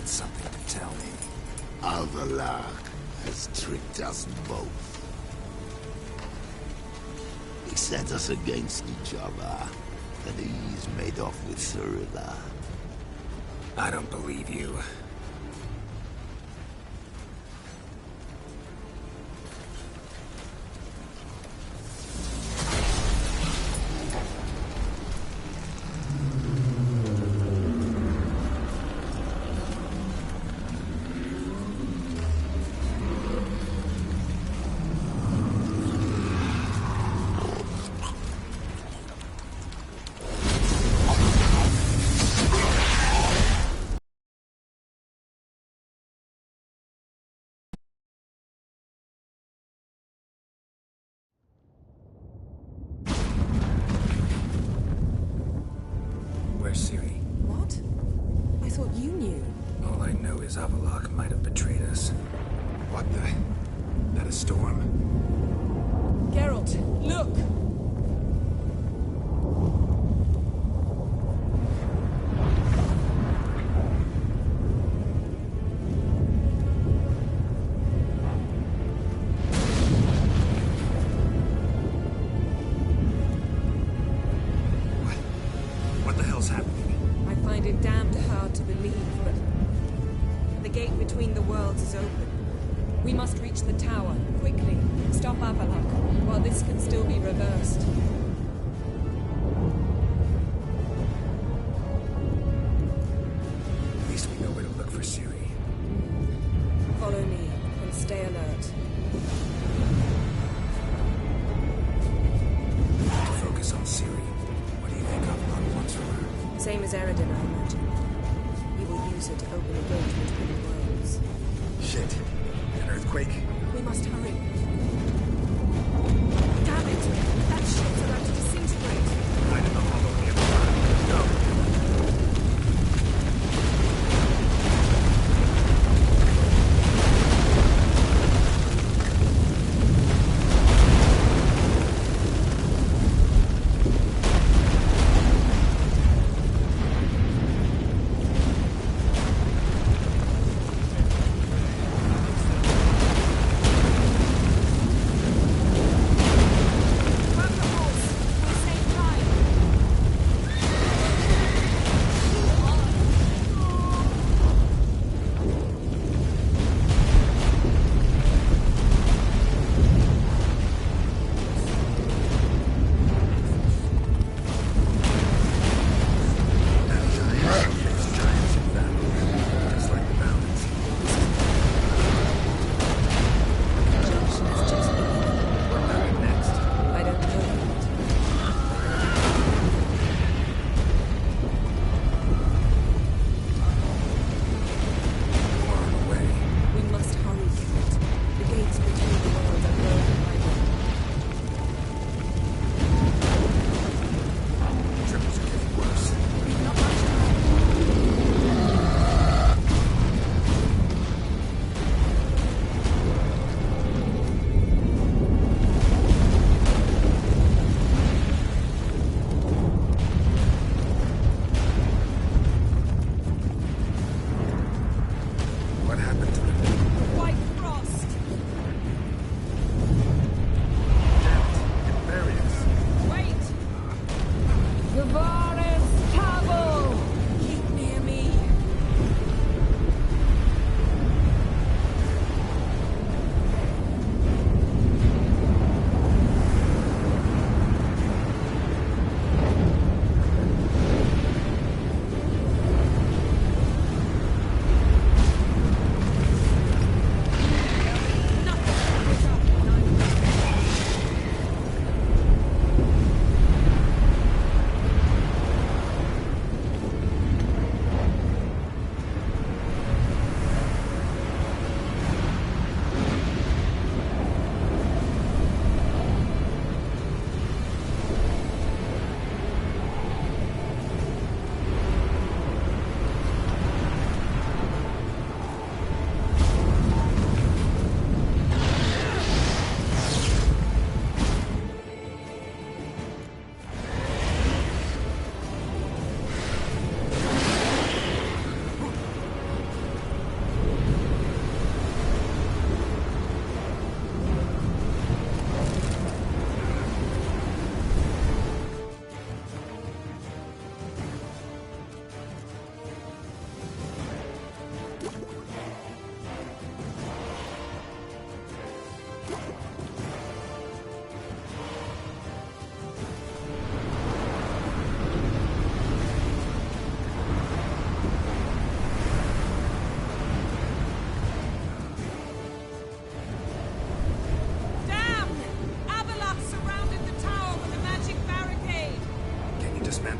had something to tell me. Avallac'h has tricked us both. He set us against each other, and he's made off with Cirilla. I don't believe you. Where's Ciri? What? I thought you knew. All I know is Avallac'h might have betrayed us. What the? That a storm? Geralt, look! What the hell's happening? I find it damned hard to believe, but the gate between the worlds is open. We must reach the tower, quickly. Stop Avallac'h, while this can still be reversed. At least we know where to look for Ciri. Follow me, and stay alert. We need to focus on Ciri. What do you think Avallac'h wants from her? Same as Eredin, I imagine. He will use it to open a gate between the worlds. Shit. An earthquake? We must hurry. Damn it! That ship's about to disintegrate. Hide in the hollow near the fire. Let's go.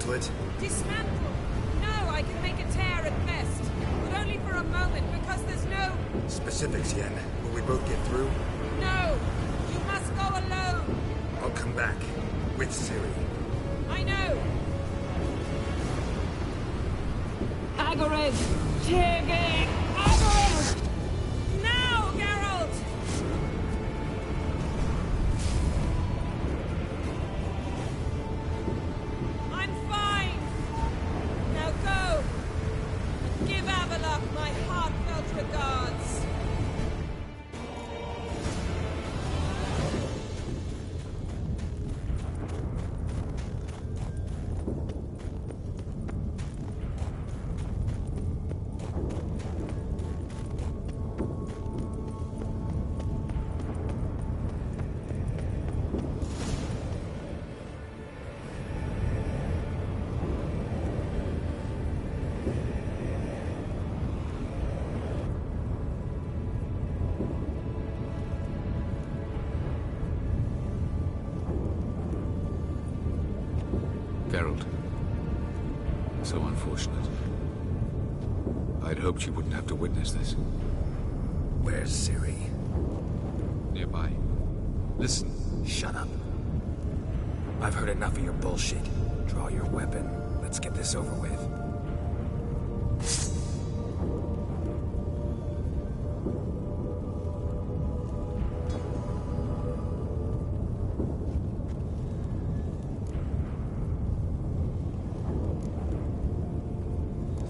dismantle it? Dismantle? No, I can make a tear at best. But only for a moment, because there's no... Specifics, Yen. Will we both get through? No! You must go alone! I'll come back. With Ciri. I know! Agarid! Tiggy! Agarid! Now, Geralt! I'm fine! Now go! And give Avallac'h my heartfelt regards! Geralt. So unfortunate. I'd hoped you wouldn't have to witness this. Where's Ciri? Nearby. Listen. Shut up. I've heard enough of your bullshit. Draw your weapon. Let's get this over with.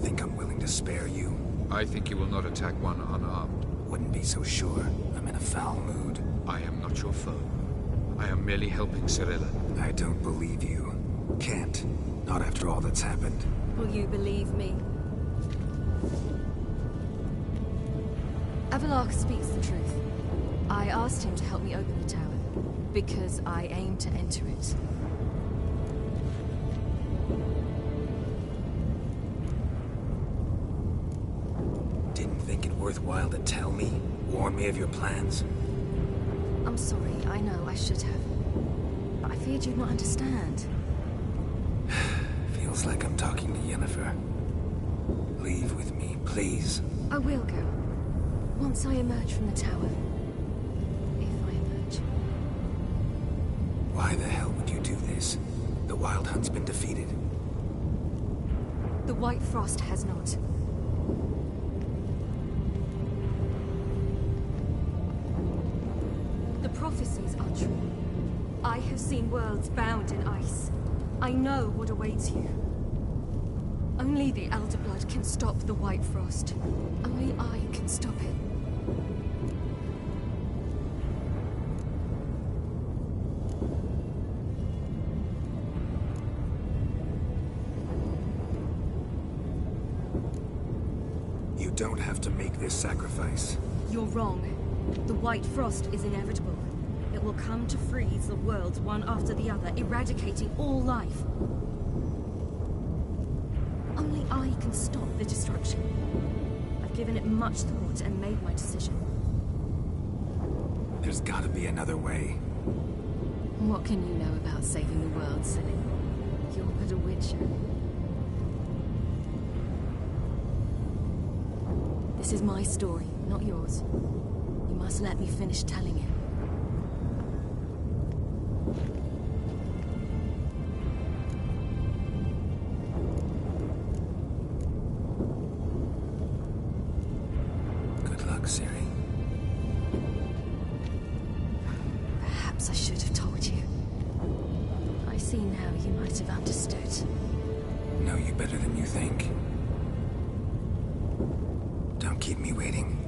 Think I'm willing to spare you? I think you will not attack one unarmed. Wouldn't be so sure. I'm in a foul mood. I am not your foe. I am merely helping Cirilla. I don't believe you. Can't. Not after all that's happened. Will you believe me? Avallac'h speaks the truth. I asked him to help me open the tower, because I aim to enter it. Didn't think it worthwhile to tell me? Warn me of your plans? I'm sorry, I know I should have. But I feared you'd not understand. Feels like I'm talking to Yennefer. Leave with me, please. I will go. Once I emerge from the tower. If I emerge. Why the hell would you do this? The Wild Hunt's been defeated. The White Frost has not. The prophecies are true. I have seen worlds bound in ice. I know what awaits you. Only the Elder Blood can stop the White Frost. Only I can stop it. You don't have to make this sacrifice. You're wrong. The White Frost is inevitable. It will come to freeze the worlds one after the other, eradicating all life. Only I can stop the destruction. I've given it much thought and made my decision. There's gotta be another way. What can you know about saving the world, silly? You're but a witcher. This is my story, not yours. You must let me finish telling it. Good luck, Ciri. Perhaps I should have told you. I see now you might have understood. Know you better than you think. Don't keep me waiting.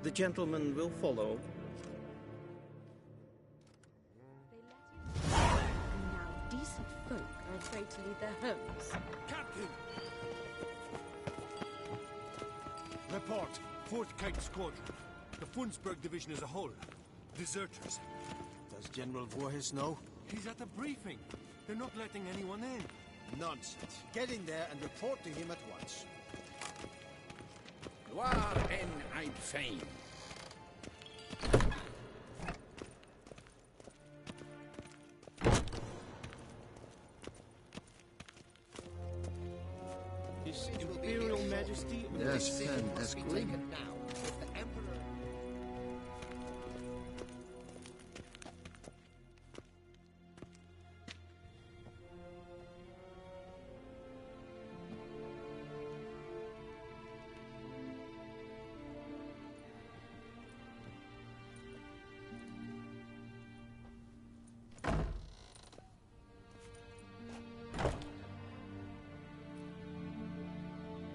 The gentleman will follow. And now decent folk are afraid to leave their homes. Captain! Report. 4th Kite Squadron. The Funsberg Division as a whole. Deserters. Does General Voorhis know? He's at a briefing. They're not letting anyone in. Nonsense. Get in there and report to him at once. Gloire en ein Fein. His Imperial Majesty... Yes, Pen Esquire. Now, if the Emperor...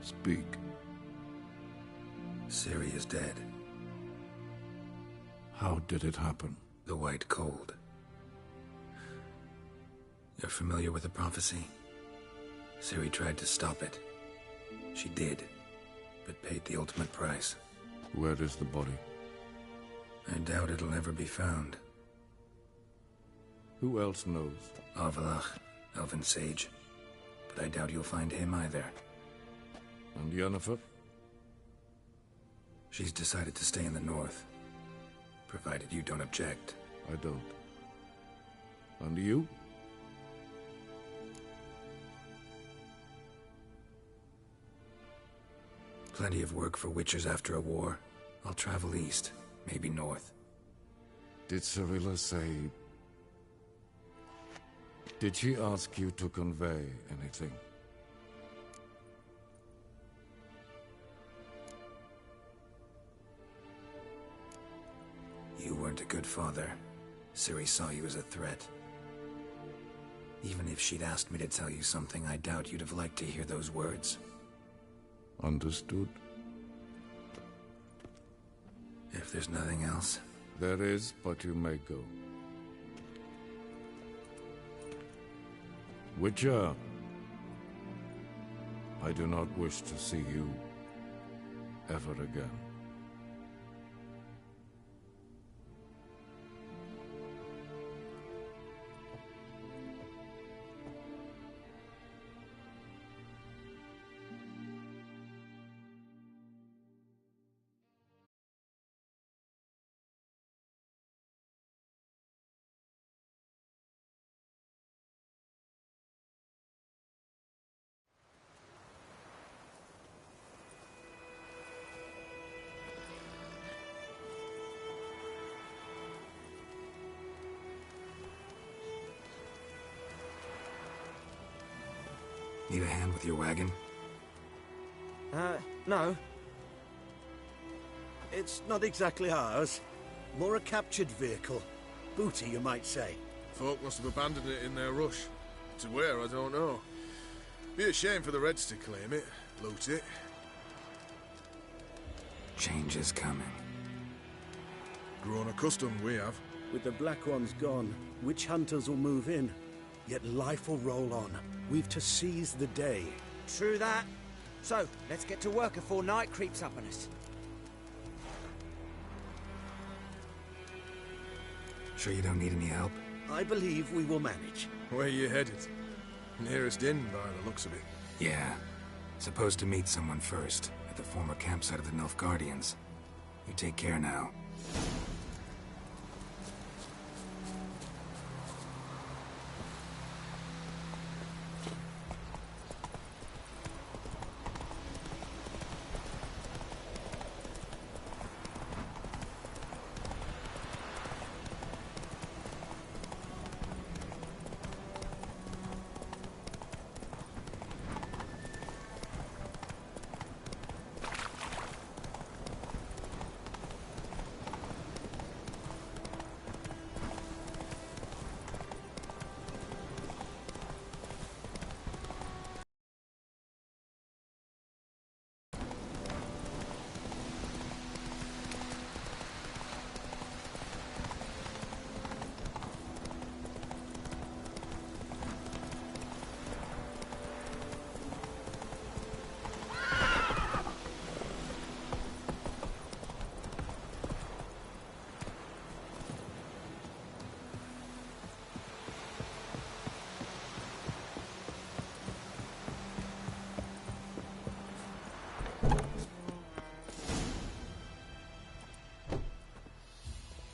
Speak. Ciri is dead. How did it happen? The White Cold. You're familiar with the prophecy? Ciri tried to stop it. She did, but paid the ultimate price. Where is the body? I doubt it'll ever be found. Who else knows? Avallac'h, Elven Sage. But I doubt you'll find him either. And Yennefer? She's decided to stay in the north. Provided you don't object. I don't. And you? Plenty of work for witchers after a war. I'll travel east, maybe north. Did Cirilla say... Did she ask you to convey anything? You weren't a good father. Ciri saw you as a threat. Even if she'd asked me to tell you something, I doubt you'd have liked to hear those words. Understood. If there's nothing else... There is, but you may go. Witcher, I do not wish to see you ever again. Need a hand with your wagon? No. It's not exactly ours. More a captured vehicle. Booty, you might say. Folk must have abandoned it in their rush. To where, I don't know. Be a shame for the Reds to claim it, loot it. Change is coming. Grown accustomed, we have. With the Black Ones gone, witch hunters will move in. Yet life will roll on. We've to seize the day. True that. So, let's get to work before night creeps up on us. Sure you don't need any help? I believe we will manage. Where you headed? Nearest inn, by the looks of it. Yeah. Supposed to meet someone first, at the former campsite of the Nilfgaardians. You take care now.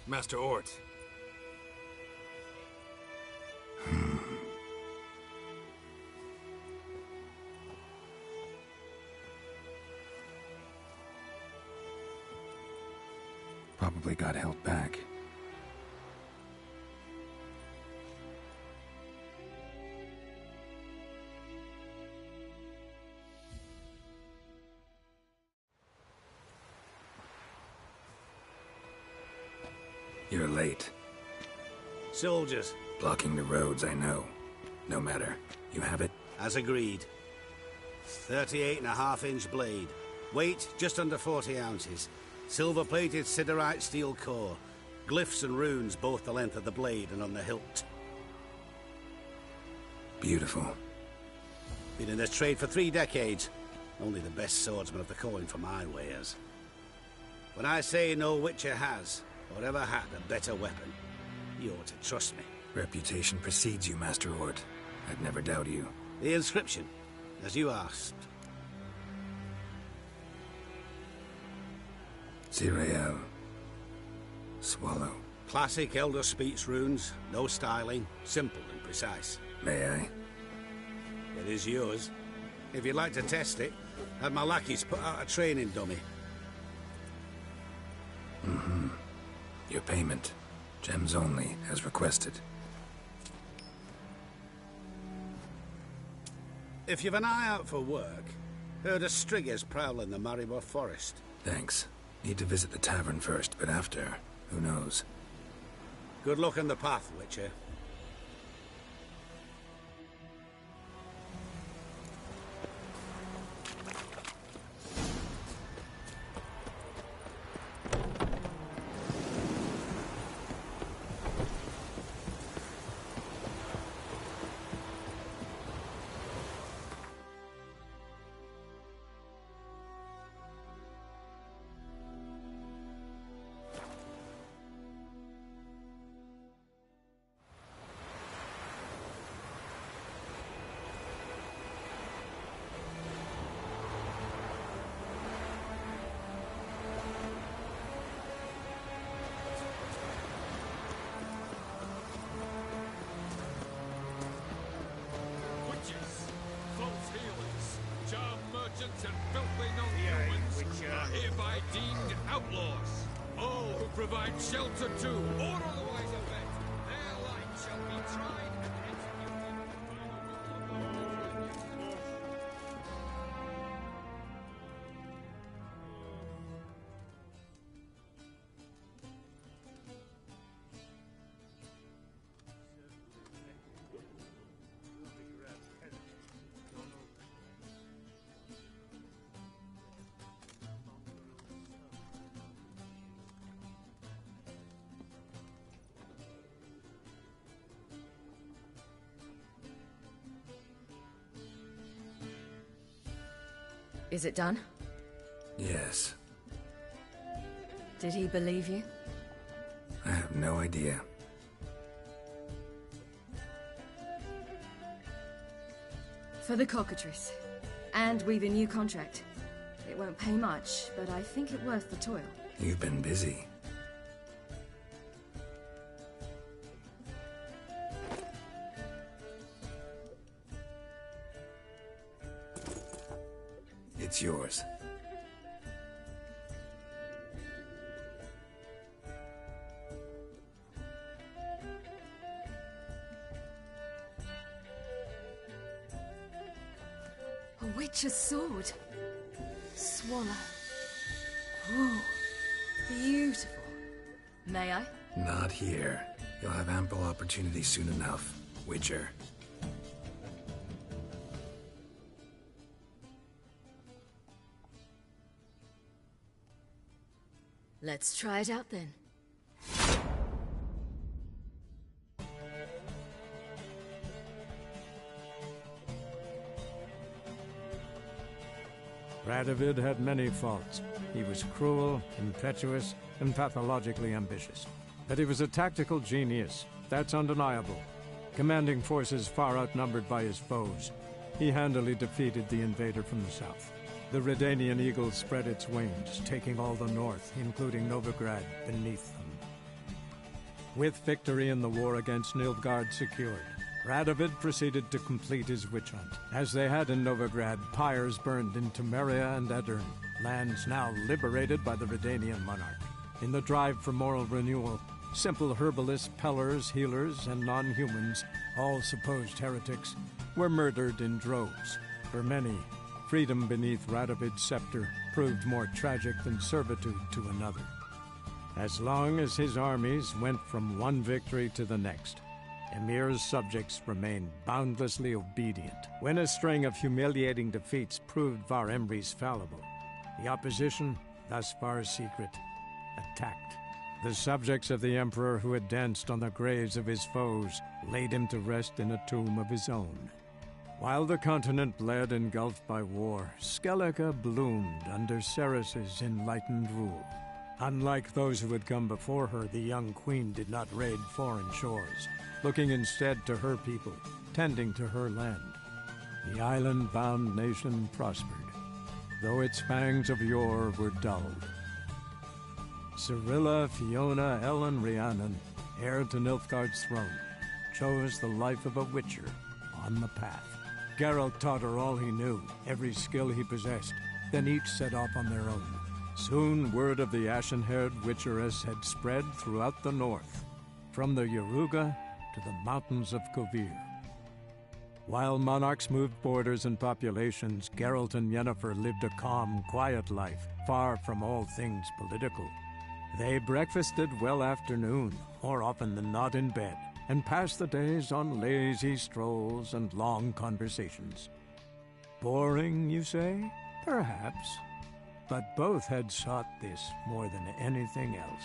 Master Ort. Probably got held back. You're late. Soldiers. Blocking the roads, I know. No matter. You have it? As agreed. 38.5-inch blade. Weight just under 40 ounces. Silver-plated siderite steel core. Glyphs and runes both the length of the blade and on the hilt. Beautiful. Been in this trade for 3 decades. Only the best swordsman of the coin for my wares. When I say no Witcher has, or ever had, a better weapon, you ought to trust me. Reputation precedes you, Master Ort. I'd never doubt you. The inscription, as you asked. Zirael. Swallow. Classic Elder Speech runes, no styling, simple and precise. May I? It is yours. If you'd like to test it, have my lackeys put out a training dummy. Mm-hmm. Your payment. Gems only, as requested. If you've an eye out for work, heard of Striggers prowling the Maribor Forest. Thanks. Need to visit the tavern first, but after, who knows? Good luck on the path, Witcher. merchants and filthy non-humans are hereby deemed outlaws. All who provide shelter to or otherwise affect their life shall be tried and executed by the will of Is it done? Yes. Did he believe you? I have no idea. For the cockatrice. And with a new contract. It won't pay much, but I think it worth the toil. You've been busy. It's yours. A witch's sword. Swallow. Ooh, beautiful. May I? Not here. You'll have ample opportunity soon enough, Witcher. Let's try it out then. Radovid had many faults. He was cruel, impetuous, and pathologically ambitious. But he was a tactical genius. That's undeniable. Commanding forces far outnumbered by his foes, he handily defeated the invader from the south. The Redanian eagle spread its wings, taking all the north, including Novigrad, beneath them. With victory in the war against Nilfgaard secured, Radovid proceeded to complete his witch hunt. As they had in Novigrad, pyres burned in Temeria and Aedirn, lands now liberated by the Redanian monarch. In the drive for moral renewal, simple herbalists, pellers, healers, and non-humans, all supposed heretics, were murdered in droves. For many, freedom beneath Radovid's scepter proved more tragic than servitude to another. As long as his armies went from one victory to the next, Emir's subjects remained boundlessly obedient. When a string of humiliating defeats proved Var Emreis fallible, the opposition, thus far secret, attacked. The subjects of the Emperor who had danced on the graves of his foes laid him to rest in a tomb of his own. While the continent bled engulfed by war, Skellige bloomed under Ceres's enlightened rule. Unlike those who had come before her, the young queen did not raid foreign shores, looking instead to her people, tending to her land. The island-bound nation prospered, though its fangs of yore were dulled. Cirilla, Fiona, Ellen, Rhiannon, heir to Nilfgaard's throne, chose the life of a witcher on the path. Geralt taught her all he knew, every skill he possessed, then each set off on their own. Soon word of the ashen-haired witcheress had spread throughout the north, from the Yaruga to the mountains of Kovir. While monarchs moved borders and populations, Geralt and Yennefer lived a calm, quiet life, far from all things political. They breakfasted well after noon, more often than not in bed, and passed the days on lazy strolls and long conversations. Boring, you say? Perhaps. But both had sought this more than anything else.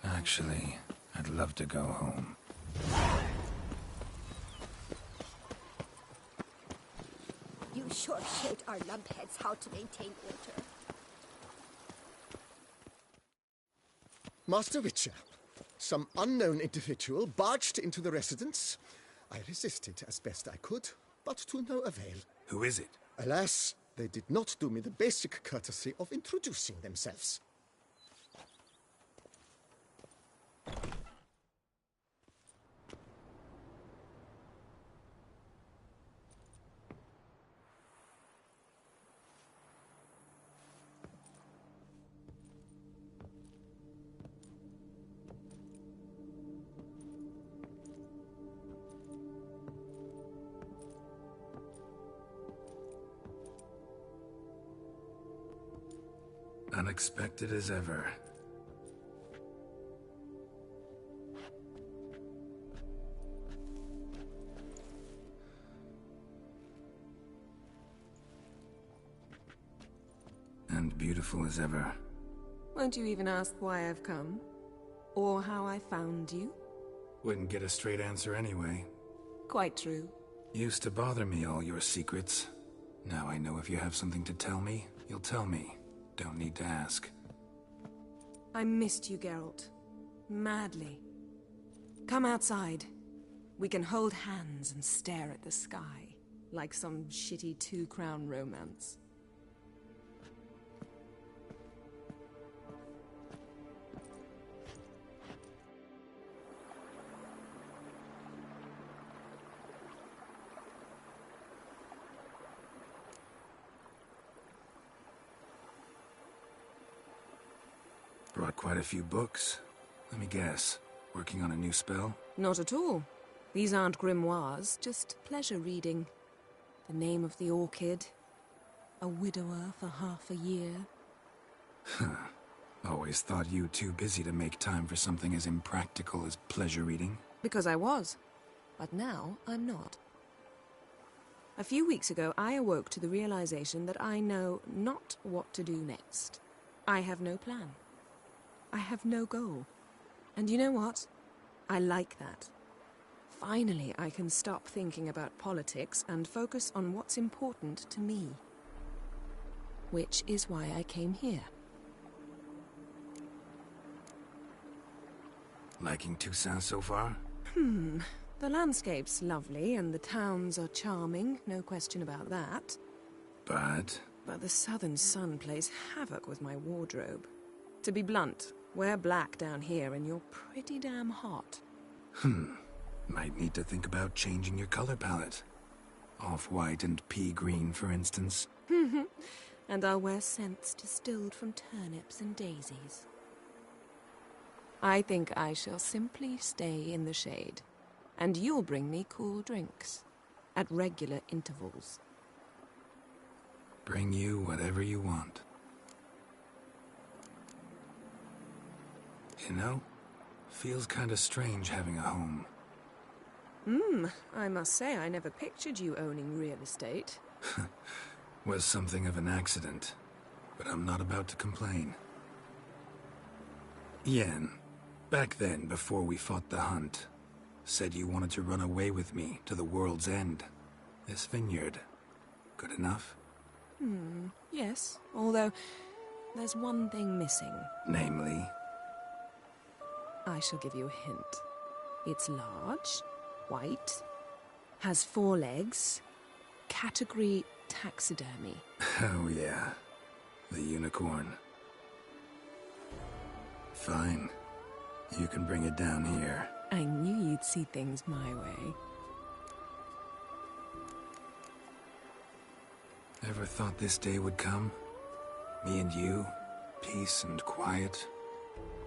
Actually, I'd love to go home. You sure showed our lumpheads how to maintain order. Master Witcher, some unknown individual barged into the residence. I resisted as best I could, but to no avail. Who is it? Alas, they did not do me the basic courtesy of introducing themselves. Unexpected as ever. And beautiful as ever. Won't you even ask why I've come? Or how I found you? Wouldn't get a straight answer anyway. Quite true. Used to bother me, all your secrets. Now I know if you have something to tell me, you'll tell me. Don't need to ask. I missed you, Geralt. Madly. Come outside. We can hold hands and stare at the sky, like some shitty two-crown romance. Brought quite a few books. Let me guess. Working on a new spell? Not at all. These aren't grimoires, just pleasure reading. The Name of the Orchid. A widower for half a year. Huh. Always thought you too busy to make time for something as impractical as pleasure reading. Because I was. But now I'm not. A few weeks ago, I awoke to the realization that I know not what to do next. I have no plan. I have no goal. And you know what? I like that. Finally, I can stop thinking about politics and focus on what's important to me. Which is why I came here. Liking Toussaint so far? The landscape's lovely and the towns are charming, no question about that. But the southern sun plays havoc with my wardrobe. To be blunt, wear black down here and you're pretty damn hot. Might need to think about changing your color palette. Off-white and pea green, for instance. And I'll wear scents distilled from turnips and daisies. I think I shall simply stay in the shade. And you'll bring me cool drinks. At regular intervals. Bring you whatever you want. You know, feels kinda strange having a home. I must say I never pictured you owning real estate. Was something of an accident, but I'm not about to complain. Yen, back then, before we fought the hunt, said you wanted to run away with me to the world's end. This vineyard. Good enough? Yes, although there's one thing missing. Namely? I shall give you a hint. It's large, white, has 4 legs, category taxidermy. Oh yeah, the unicorn. Fine, you can bring it down here. I knew you'd see things my way. Ever thought this day would come? Me and you, peace and quiet.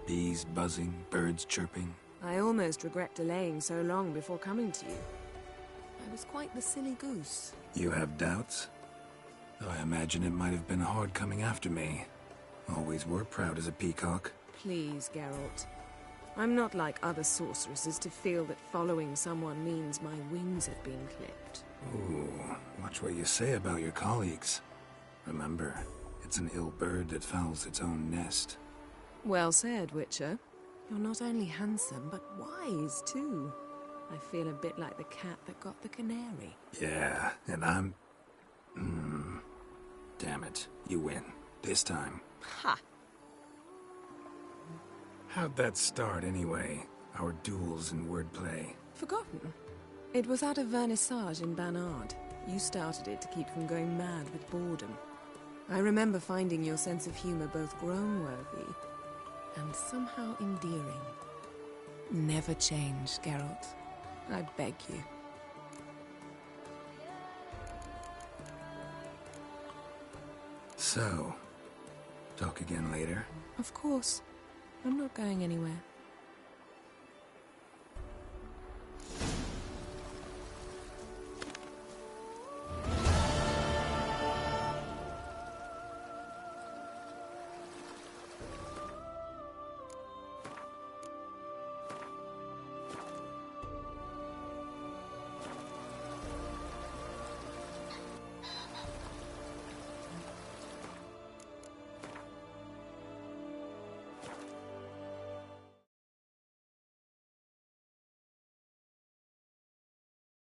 Bees buzzing, birds chirping. I almost regret delaying so long before coming to you. I was quite the silly goose. You have doubts? Though I imagine it might have been hard coming after me. Always were proud as a peacock. Please, Geralt. I'm not like other sorceresses to feel that following someone means my wings have been clipped. Ooh, watch what you say about your colleagues. Remember, it's an ill bird that fouls its own nest. Well said, Witcher. You're not only handsome, but wise, too. I feel a bit like the cat that got the canary. Yeah, and I'm... Damn it, you win. This time. Ha! How'd that start, anyway? Our duels and wordplay. Forgotten? It was at a vernissage in Banard. You started it to keep from going mad with boredom. I remember finding your sense of humor both groan-worthy and somehow endearing. Never change, Geralt. I beg you. So, talk again later? Of course. I'm not going anywhere.